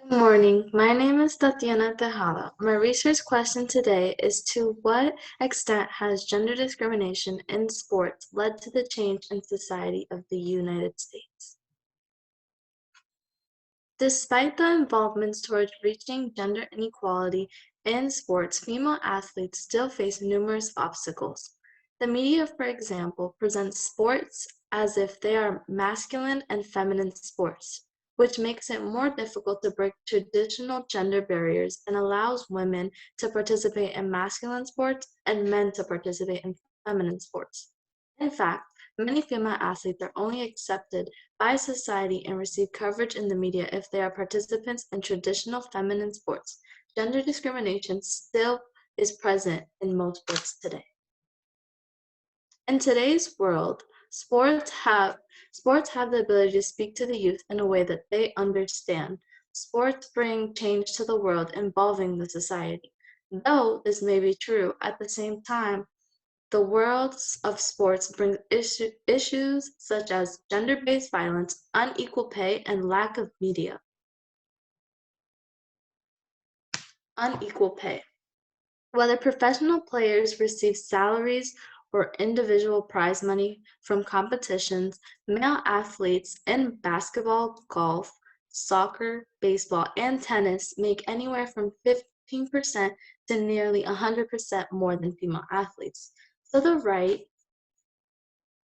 Good morning. My name is Tatiana T. My research question today is to what extent has gender discrimination in sports led to the change in society of the United States? Despite the involvements towards reaching gender inequality in sports, female athletes still face numerous obstacles. The media, for example, presents sports as if they are masculine and feminine sports, which makes it more difficult to break traditional gender barriers and allows women to participate in masculine sports and men to participate in feminine sports. In fact, many female athletes are only accepted by society and receive coverage in the media if they are participants in traditional feminine sports. Gender discrimination still is present in most sports today. In today's world, sports have the ability to speak to the youth in a way that they understand. Sports bring change to the world involving the society. Though this may be true, at the same time, the world of sports brings issues such as gender-based violence, unequal pay, and lack of media. Unequal pay. Whether professional players receive salaries or individual prize money from competitions, male athletes in basketball, golf, soccer, baseball, and tennis make anywhere from 15% to nearly 100% more than female athletes. So the right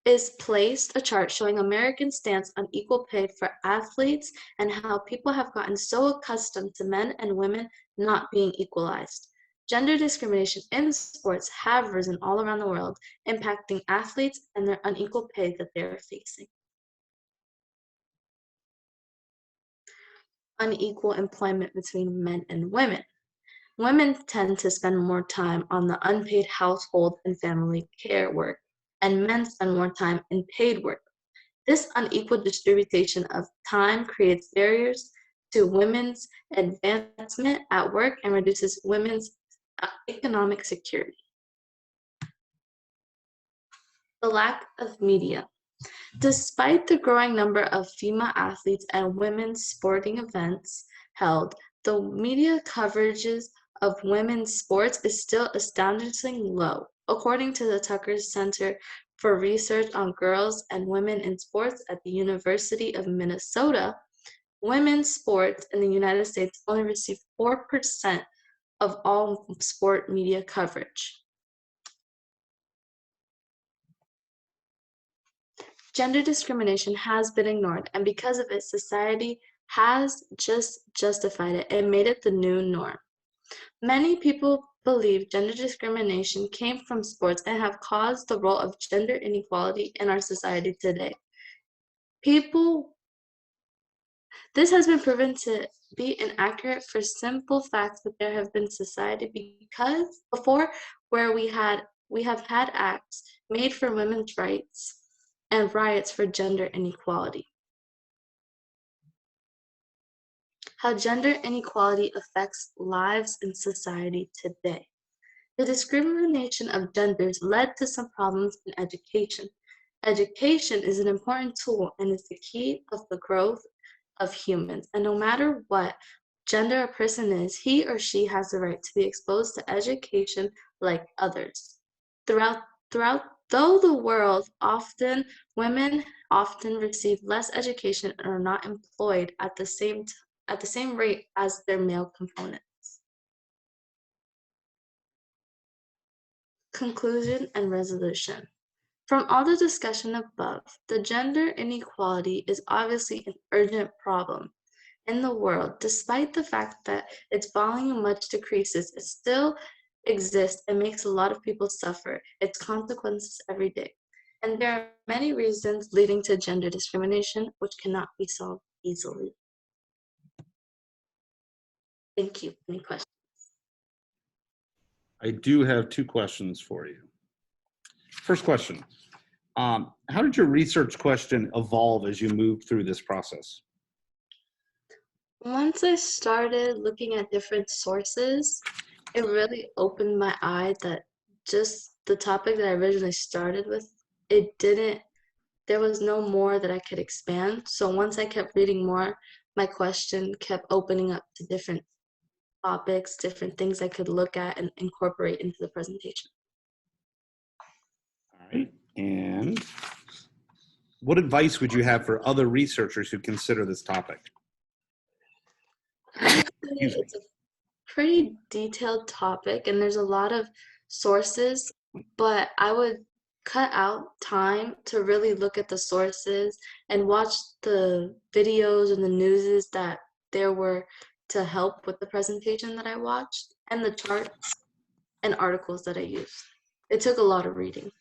is placed a chart showing American stance on equal pay for athletes and how people have gotten so accustomed to men and women not being equalized. Gender discrimination in sports have risen all around the world, impacting athletes and their unequal pay that they are facing. Unequal employment between men and women. Women tend to spend more time on the unpaid household and family care work, and men spend more time in paid work. This unequal distribution of time creates barriers to women's advancement at work and reduces women's economic security. The lack of media. Despite the growing number of female athletes and women's sporting events held, the media coverages of women's sports is still astonishingly low. According to the Tucker Center for Research on Girls and Women in Sports at the University of Minnesota, women's sports in the United States only receive 4% of all sport media coverage. Gender discrimination has been ignored, and because of it, society has just justified it and made it the new norm. Many people believe gender discrimination came from sports and have caused the role of gender inequality in our society today. This has been proven to be inaccurate for simple facts that there have been society because before where we have had acts made for women's rights and riots for gender inequality. How gender inequality affects lives in society today. The discrimination of genders led to some problems in education. Education is an important tool and is the key of the growth of humans. And no matter what gender a person is, he or she has the right to be exposed to education like others. Though the world women often receive less education and are not employed at the same rate as their male components. Conclusion and resolution. From all the discussion above, the gender inequality is obviously an urgent problem in the world. Despite the fact that its volume much decreases, it still exists and makes a lot of people suffer its consequences every day. And there are many reasons leading to gender discrimination which cannot be solved easily. Thank you. Any questions? I do have two questions for you. First question, how did your research question evolve as you moved through this process? Once I started looking at different sources, it really opened my eye that just the topic that I originally started with, there was no more that I could expand. So once I kept reading more, my question kept opening up to different topics, different things I could look at and incorporate into the presentation. All right. And what advice would you have for other researchers who consider this topic? I would say Excuse me. it's a pretty detailed topic and there's a lot of sources, but I would cut out time to really look at the sources and watch the videos and the newses that there were to help with the presentation that I watched and the charts and articles that I used. It took a lot of reading.